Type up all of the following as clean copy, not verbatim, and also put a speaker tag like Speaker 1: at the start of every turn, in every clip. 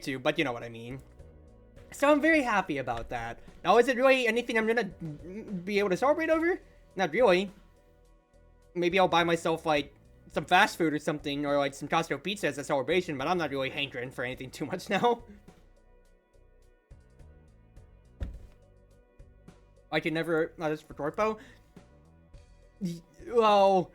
Speaker 1: to, but you know what I mean. So I'm very happy about that. Now, is it really anything I'm gonna be able to celebrate over? Not really. Maybe I'll buy myself, like, some fast food or something, or, like, some Costco pizza as a celebration, but I'm not really hankering for anything too much now. I can never... Not just for Torpo? Well...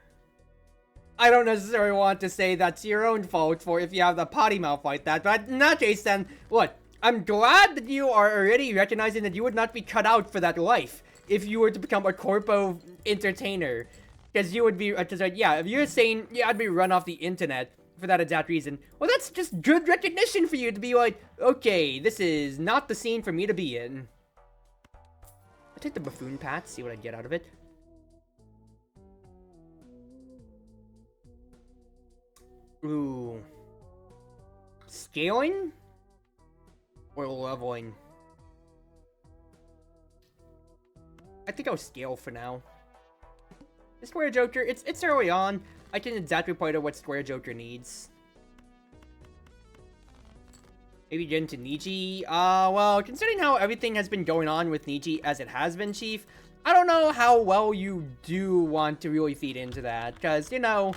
Speaker 1: I don't necessarily want to say that's your own fault for if you have the potty mouth like that, but in that case then, what? I'm glad that you are already recognizing that you would not be cut out for that life if you were to become a corpo entertainer. Because you would be, yeah, if you're saying, yeah, I'd be run off the internet for that exact reason, well, that's just good recognition for you to be like, okay, this is not the scene for me to be in. I'll take the buffoon pat, see what I get out of it. Ooh. Scaling? Or leveling? I think I'll scale for now. The Square Joker, it's early on. I can exactly point out what Square Joker needs. Maybe get into Niji? Well, considering how everything has been going on with Niji as it has been, Chief, I don't know how well you do want to really feed into that, because, you know...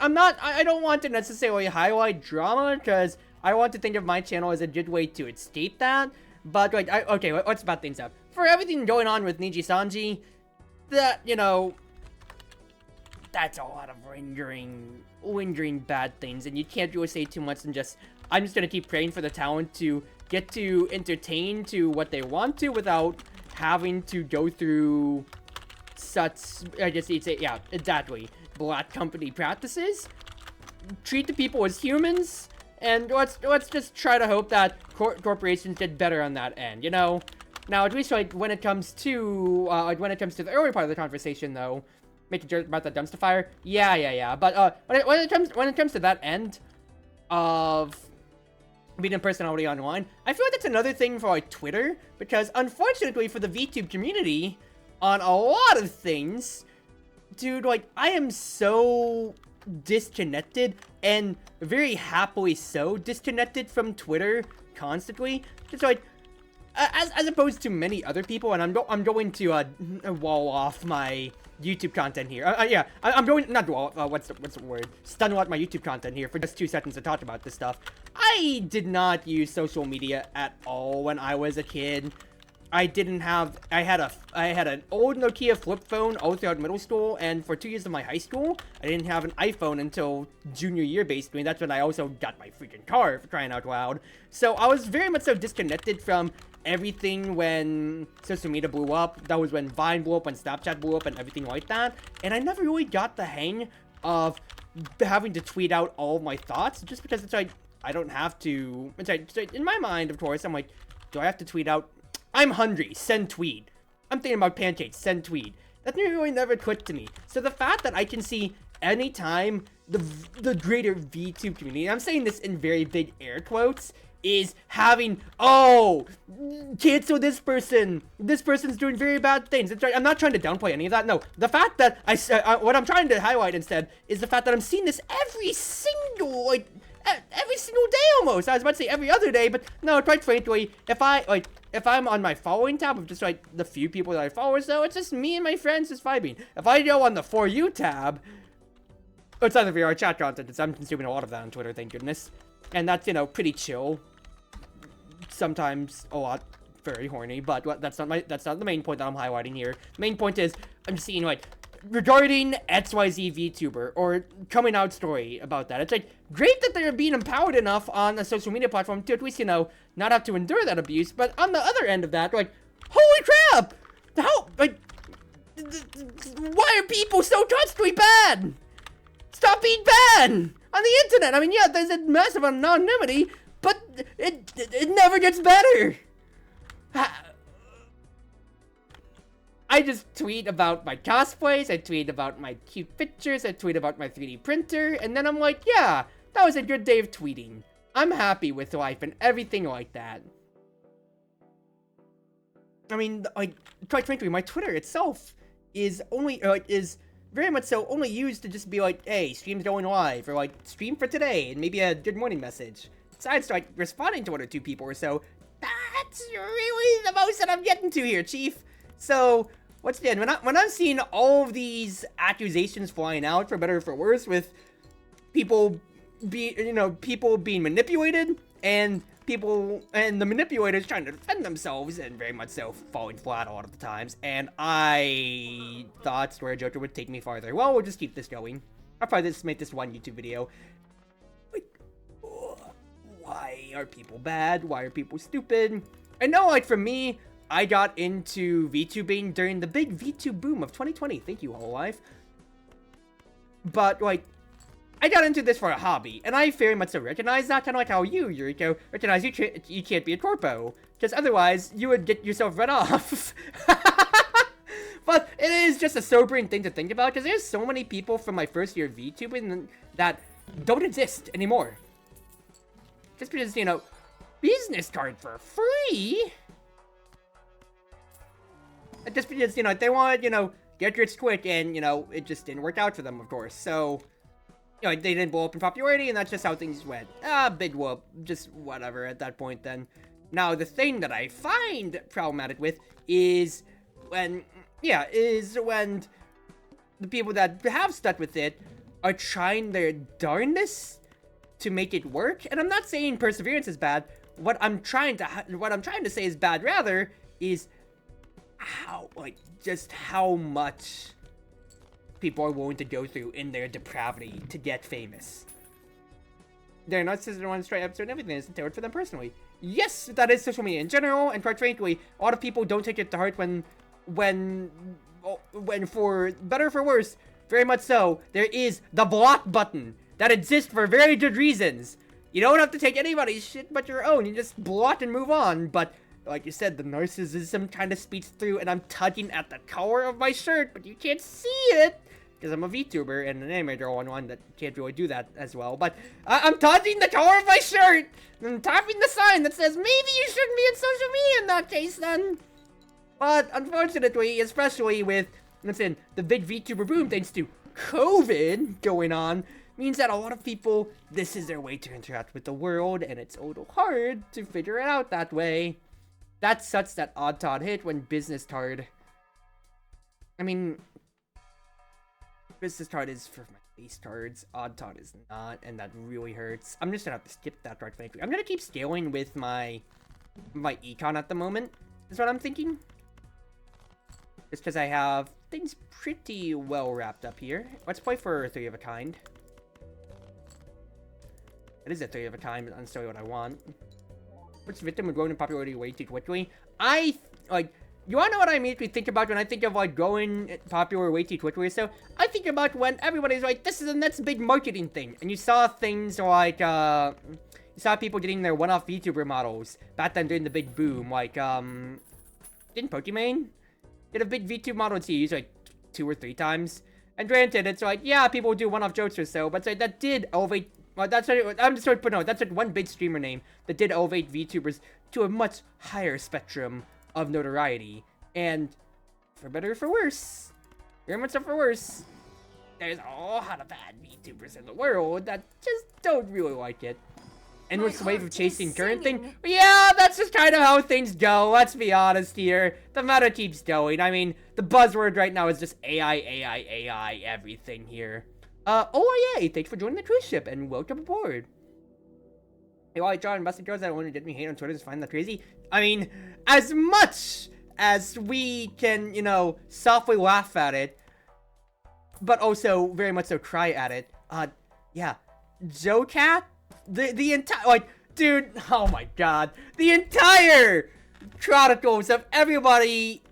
Speaker 1: I don't want to necessarily highlight drama, because I want to think of my channel as a good way to escape that. But, like, okay, let's bat things up. For everything going on with Niji Sanji, that, you know, that's a lot of lingering bad things, and you can't really say too much and just, I'm just gonna keep praying for the talent to get to entertain to what they want to without having to go through such, I guess you'd say, yeah, exactly. Black company practices, treat the people as humans, and let's just try to hope that corporations get better on that end, you know. Now, at least like when it comes to the early part of the conversation, though, making sure about the dumpster fire, yeah. But when it comes to that end of being a personality online, I feel like that's another thing for like Twitter, because unfortunately for the VTube community, on a lot of things. Dude, like, I am so disconnected, and very happily so disconnected from Twitter constantly. Just like, as opposed to many other people, and I'm going to wall off my YouTube content here. Yeah, I'm going not wall. What's the word? Stun my YouTube content here for just 2 seconds to talk about this stuff. I did not use social media at all when I was a kid. I had an old Nokia flip phone all throughout middle school, and for 2 years of my high school, I didn't have an iPhone until junior year, basically, and that's when I also got my freaking car, for crying out loud. So I was very much so disconnected from everything when social media blew up. That was when Vine blew up, when Snapchat blew up, and everything like that, and I never really got the hang of having to tweet out all of my thoughts, just because it's like, I don't have to, it's like, in my mind, of course, I'm like, do I have to tweet out, I'm hungry, send tweet. I'm thinking about pancakes, send tweet. That really never clicked to me. So the fact that I can see anytime the greater VTube community, I'm saying this in very big air quotes, is having, oh, cancel this person's doing very bad things. It's right, I'm not trying to downplay any of that. No, the fact that what I'm trying to highlight instead is the fact that I'm seeing this every single day almost. I was about to say every other day, but no, quite frankly, if I'm on my following tab of just like the few people that I follow, so it's just me and my friends just vibing. If I go on the For You tab, it's either VR chat content, because I'm consuming a lot of that on Twitter, thank goodness. And that's, you know, pretty chill. Sometimes a lot very horny, but that's not the main point that I'm highlighting here. The main point is I'm seeing like regarding XYZ VTuber or coming out story about that. It's like great that they're being empowered enough on a social media platform to at least, you know, not have to endure that abuse. But on the other end of that, like, holy crap! How, like, why are people so constantly bad? Stop being bad on the internet. I mean, yeah, there's a massive anonymity, but it never gets better. I just tweet about my cosplays, I tweet about my cute pictures, I tweet about my 3D printer, and then I'm like, yeah, that was a good day of tweeting. I'm happy with life and everything like that. I mean, like, quite frankly, my Twitter itself is only, is very much so only used to just be like, hey, stream's going live, or like, stream for today, and maybe a good morning message. besides like responding to 1 or 2 people or so, that's really the most that I'm getting to here, Chief. So once again, when I'm seeing all of these accusations flying out, for better or for worse, with people being manipulated, and the manipulators trying to defend themselves, and very much so falling flat a lot of the times, and I thought Story Joker would take me farther. Well, we'll just keep this going. I'll probably just make this one YouTube video. Like, why are people bad? Why are people stupid? I know, like, for me, I got into VTubing during the big VTube boom of 2020. Thank you, Hololive. But, like, I got into this for a hobby, and I very much so recognize that, kind of like how you, Yuriko, recognize you can't be a corpo, because otherwise you would get yourself run off. But it is just a sobering thing to think about, because there's so many people from my first year of VTubing that don't exist anymore. Just because, you know, business card for free? Just because, you know, they want, you know, get rich quick, and, you know, it just didn't work out for them, of course, so... You know, they didn't blow up in popularity, and that's just how things went. Big whoop. Just whatever at that point then. Now, the thing that I find problematic with is when the people that have stuck with it are trying their darndest to make it work. And I'm not saying perseverance is bad. What I'm trying to say is bad, rather, is just how much people are willing to go through in their depravity to get famous. They're not just the ones try episode and everything is tailored for them personally. Yes, that is social media in general, and quite frankly, a lot of people don't take it to heart when for better or for worse, very much so, there is the block button that exists for very good reasons. You don't have to take anybody's shit but your own. You just block and move on, but like you said, the narcissism kind of speaks through, and I'm tugging at the collar of my shirt, but you can't see it, because I'm a VTuber and an animator on one that can't really do that as well, but I'm tugging the collar of my shirt, and tapping the sign that says, maybe you shouldn't be in social media in that case, then. But, unfortunately, especially with, listen, the big VTuber boom thanks to COVID going on, means that a lot of people, this is their way to interact with the world, and it's a little hard to figure it out that way. That sucks that odd Todd hit when business card. I mean, business card is for my base cards. Odd Todd is not, and that really hurts. I'm just gonna have to skip that card, frankly. I'm gonna keep scaling with my econ at the moment, is what I'm thinking. Just because I have things pretty well wrapped up here. Let's play for 3 of a kind. It is a 3 of a kind, but that's not what I want. Which victim would grow in popularity way too quickly? You wanna know what I immediately think about when I think of, like, growing popular way too quickly? So, I think about when everybody's like, this is the next big marketing thing. And you saw things like, you saw people getting their one-off VTuber models back then during the big boom. Like, didn't Pokimane get a big VTuber model to use, like, 2 or 3 times? And granted, it's like, yeah, people do one-off jokes or so, but that did elevate... Well, that's what I'm just going to put out. That's like one big streamer name that did elevate VTubers to a much higher spectrum of notoriety. And for better or for worse, very much so for worse, there's a lot of bad VTubers in the world that just don't really like it. And with the wave of chasing current thing, yeah, that's just kind of how things go. Let's be honest here. The meta keeps going. I mean, the buzzword right now is just AI, everything here. Oh yeah, thanks for joining the cruise ship, and welcome aboard. Hey, while I draw and busted girls that want to get me hate on Twitter, just find that crazy. I mean, as much as we can, you know, softly laugh at it, but also very much so cry at it, yeah, Jocat, the entire, like, dude, oh my god, the entire chronicles of everybody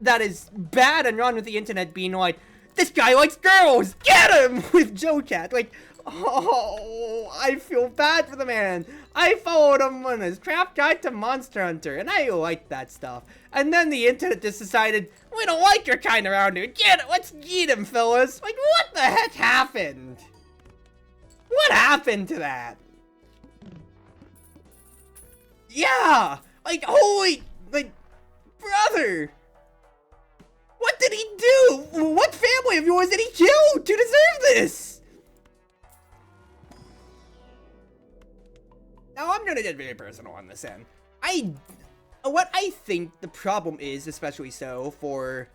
Speaker 1: that is bad and wrong with the internet being like, this guy likes girls! Get him! With Jocat. Like, oh, I feel bad for the man. I followed him on his craft guide to Monster Hunter, and I like that stuff. And then the internet just decided, we don't like your kind around here. Get it! Let's get him, fellas. Like, what the heck happened? What happened to that? Yeah! Like, holy... Like, brother! What did he do? What family of yours did he kill to deserve this? gonna get very personal on this end. What I think the problem is, especially so for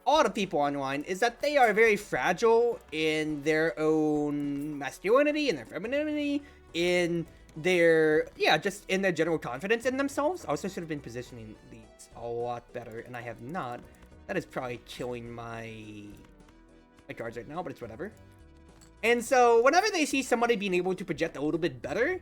Speaker 1: a lot of people online, is that they are very fragile in their own masculinity, in their femininity, in their, just in their general confidence in themselves. I also should have been positioning these a lot better, and I have not. That is probably killing my cards right now, but it's whatever. And so, whenever they see somebody being able to project a little bit better,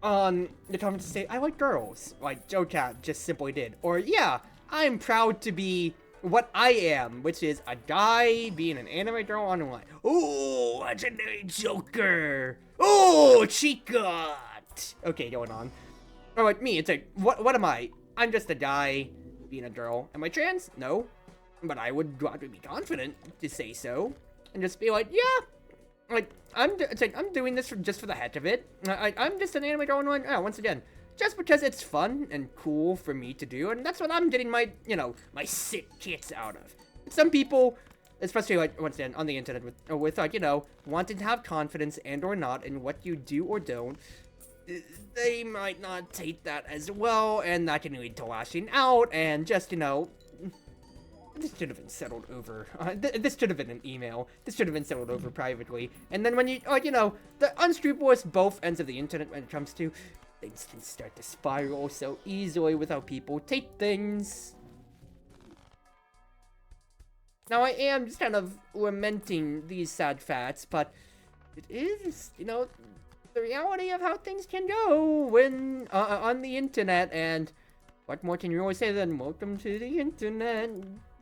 Speaker 1: the comments say, I like girls, like Joe Cat just simply did. Or, yeah, I'm proud to be what I am, which is a guy being an anime girl online. Ooh, legendary Joker. Ooh, Chica. Okay, going on. Or like me, it's like, what am I? I'm just a guy being a girl. Am I trans? No. But I would rather be confident to say so. And just be like, yeah. Like, I'm doing this just for the heck of it. I'm just an anime girl online. Once again, just because it's fun and cool for me to do, and that's what I'm getting my, my sick kicks out of. Some people, especially like once again on the internet, with like, wanting to have confidence and or not in what you do or don't, they might not take that as well, and that can lead to lashing out and just, this should have been settled over. This should have been an email. This should have been settled over privately. And then when you, the unscrupulous both ends of the internet when it comes to, things can start to spiral so easily with how people take things. Now I am just kind of lamenting these sad facts, but it is, the reality of how things can go when, on the internet, and what more can you always say than welcome to the internet?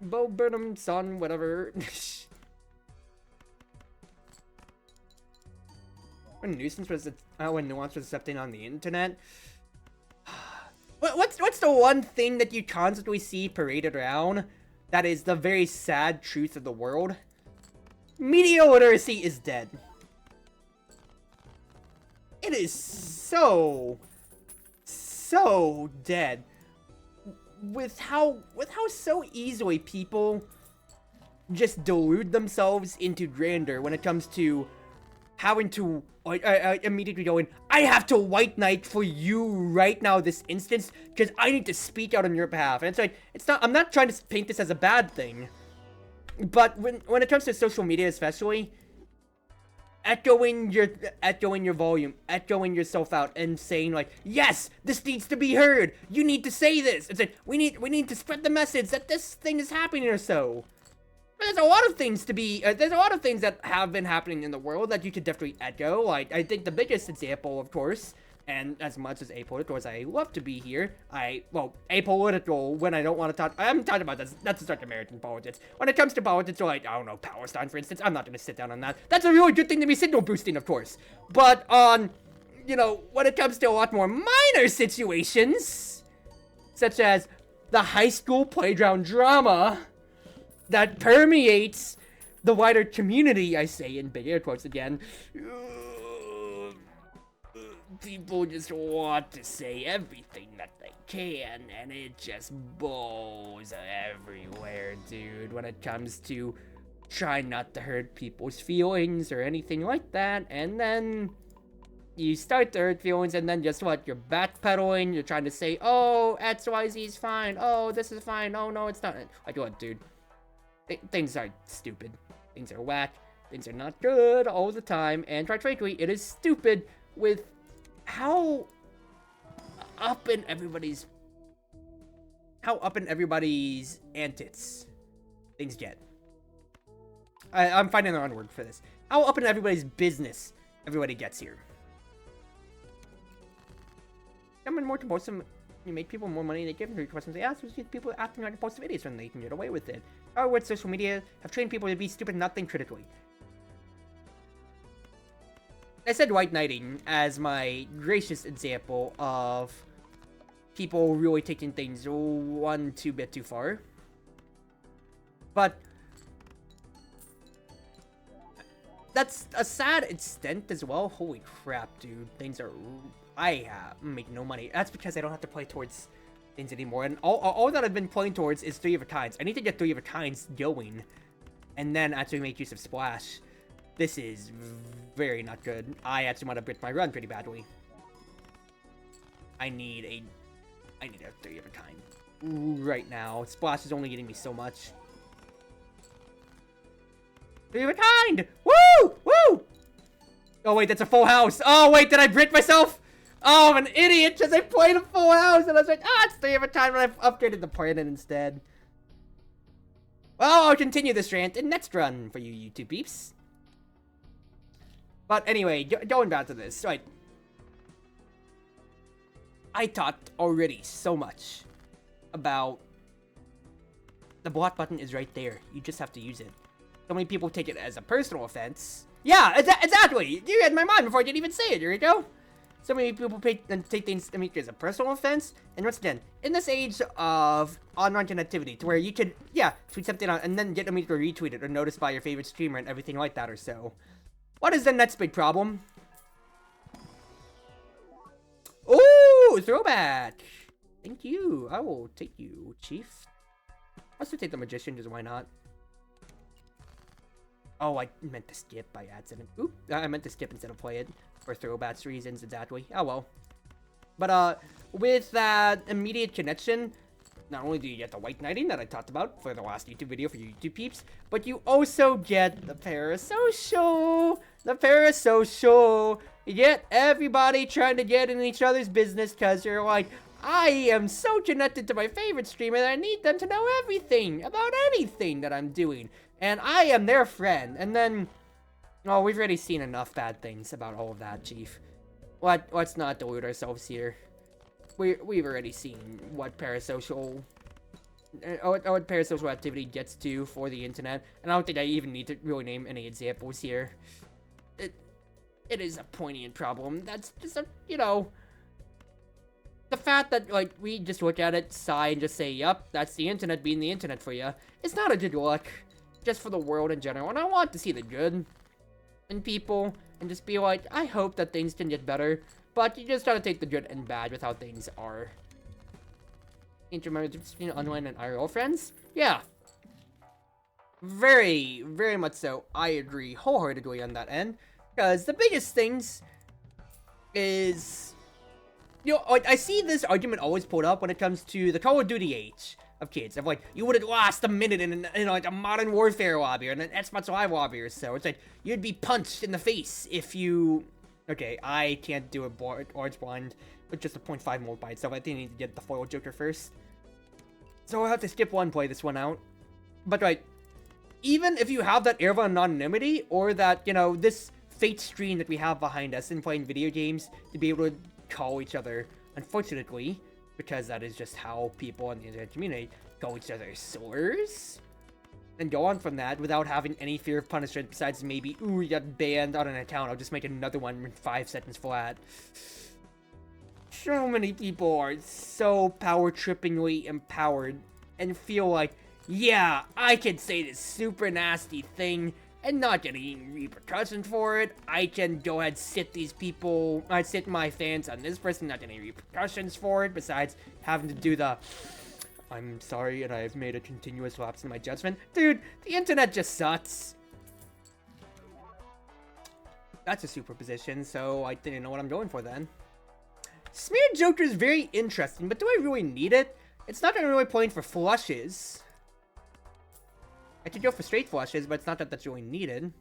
Speaker 1: Bo Burnham, son, whatever. When nuisance was when nuance was accepting on the internet. What's the one thing that you constantly see paraded around that is the very sad truth of the world? Media literacy is dead. It is so dead. With how so easily people just delude themselves into grandeur when it comes to having to immediately going, I have to white knight for you right now this instance because I need to speak out on your behalf. And it's like, I'm not trying to paint this as a bad thing, but when it comes to social media especially, echoing your volume, echoing yourself out, and saying like, yes, this needs to be heard. You need to say this. It's like we need to spread the message that this thing is happening or so. There's a lot of things there's a lot of things that have been happening in the world that you could definitely echo. Like I think the biggest example, of course, and as much as apolitical as I love to be here, apolitical when I don't want to talk. I'm talking about this. That's just American politics. When it comes to politics, like, I don't know, Palestine, for instance, I'm not going to sit down on that. That's a really good thing to be signal boosting, of course. But on, when it comes to a lot more minor situations, such as the high school playground drama that permeates the wider community, I say in big air quotes again, people just want to say everything that they can, and it just blows everywhere, dude, when it comes to trying not to hurt people's feelings or anything like that. And then you start to hurt feelings, and then just you're backpedaling, you're trying to say, oh, XYZ is fine, oh, this is fine, oh, no, it's not. Like, what, dude? Things are stupid, things are whack, things are not good all the time, and quite frankly, it is stupid with how up in everybody's antics things get. I'm finding the wrong word for this. How up in everybody's business everybody gets here. Someone more compulsive, you make people more money, they give them questions they ask, people acting like compulsive idiots when they can get away with it. Or with social media have trained people to be stupid and not think critically. I said white knighting as my gracious example of people really taking things one bit too far. But that's a sad extent as well. Holy crap, dude. Things are... I make no money. That's because I don't have to play towards things anymore. And all that I've been playing towards is 3 of a kinds. I need to get 3 of a kinds going. And then actually make use of Splash. This is very not good. I actually want to break my run pretty badly. I need a 3 of a kind right now. Splash is only getting me so much. 3 of a kind! Woo! Woo! Oh wait, that's a full house. Oh wait, did I brick myself? Oh, I'm an idiot because I played a full house and I was like, it's 3 of a kind, but I've upgraded the planet instead. Well, I'll continue this rant in next run for you YouTube peeps. But anyway, going back to this, right. I talked already so much about the block button is right there. You just have to use it. So many people take it as a personal offense. Yeah, exactly. You read my mind before I didn't even say it. Here we go. So many people take things as a personal offense. And once again, in this age of online connectivity, to where you could, tweet something out and then get immediately retweeted or noticed by your favorite streamer and everything like that or so. What is the next big problem? Ooh, throwback. Thank you. I will take you, Chief. I'll still take the Magician, just why not? Oh, I meant to skip by accident. Oop, I meant to skip instead of play it. For throwbacks reasons, exactly. Oh well. But, with that immediate connection, not only do you get the white knighting that I talked about for the last YouTube video for you YouTube peeps, but you also get the parasocial. The parasocial. You get everybody trying to get in each other's business because you're like, I am so connected to my favorite streamer that I need them to know everything about anything that I'm doing. And I am their friend. And then, oh, we've already seen enough bad things about all of that, Chief. Let's not delude ourselves here. We've already seen what parasocial activity gets to for the internet. And I don't think I even need to really name any examples here. It is a poignant problem. That's just a, the fact that, like, we just look at it, sigh, and just say, yup, that's the internet being the internet for you. It's not a good look, just for the world in general. And I want to see the good in people, and just be like, I hope that things can get better. But you just gotta take the good and bad with how things are. Intermember between online and IRL friends? Yeah. Very, very much so. I agree wholeheartedly on that end. Because the biggest things is, like, I see this argument always pulled up when it comes to the Call of Duty age of kids. Of like, you would have lost a minute in like a Modern Warfare lobby or an Xbox Live lobby or so. It's like, you'd be punched in the face if you... Okay, I can't do a Orange Blind with just a 0.5 mult by itself. I think I need to get the Foil Joker first. So I'll have to skip one, play this one out. But, right, even if you have that air of anonymity or that, this fake screen that we have behind us in playing video games to be able to call each other, unfortunately, because that is just how people in the internet community call each other slurs, and go on from that without having any fear of punishment besides maybe, ooh, you got banned on an account, I'll just make another one in 5 seconds flat. So many people are so power-trippingly empowered and feel like, yeah, I can say this super nasty thing and not get any repercussions for it. I can go ahead and sit my fans on this person, not get any repercussions for it, besides having to do the, I'm sorry and I've made a continuous lapse in my judgment. Dude, the internet just sucks. That's a superposition, so I didn't know what I'm going for then. Smeared Joker is very interesting, but do I really need it? It's not gonna really point for flushes. I could go for straight flushes, but it's not that that's really needed.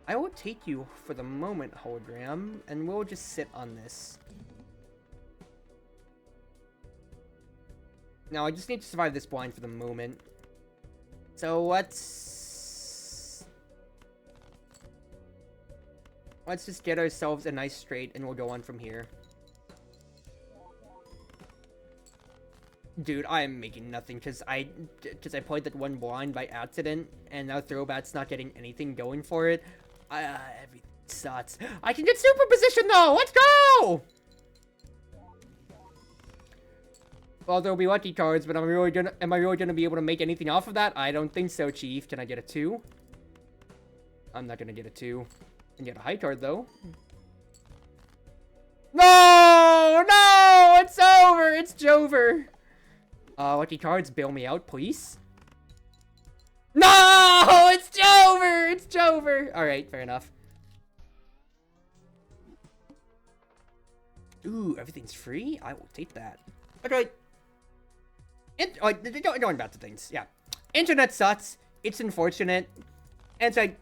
Speaker 1: I will take you for the moment, hologram, and we'll just sit on this. Now, I just need to survive this blind for the moment. So let's just get ourselves a nice straight, and we'll go on from here. Dude, I am making nothing because I played that one blind by accident, and now Throwback's not getting anything going for it. Everything sucks. I can get superposition though. Let's go. Well, there'll be lucky cards, but am I really gonna be able to make anything off of that? I don't think so, Chief. Can I get a 2? I'm not gonna get a 2. I can get a high card though. No, no, it's over. It's Jover. Lucky cards, bail me out, please. No, it's Jover. It's Jover. All right, fair enough. Ooh, everything's free? I will take that. Okay. Going back to things. Yeah. Internet sucks. It's unfortunate. And it's like,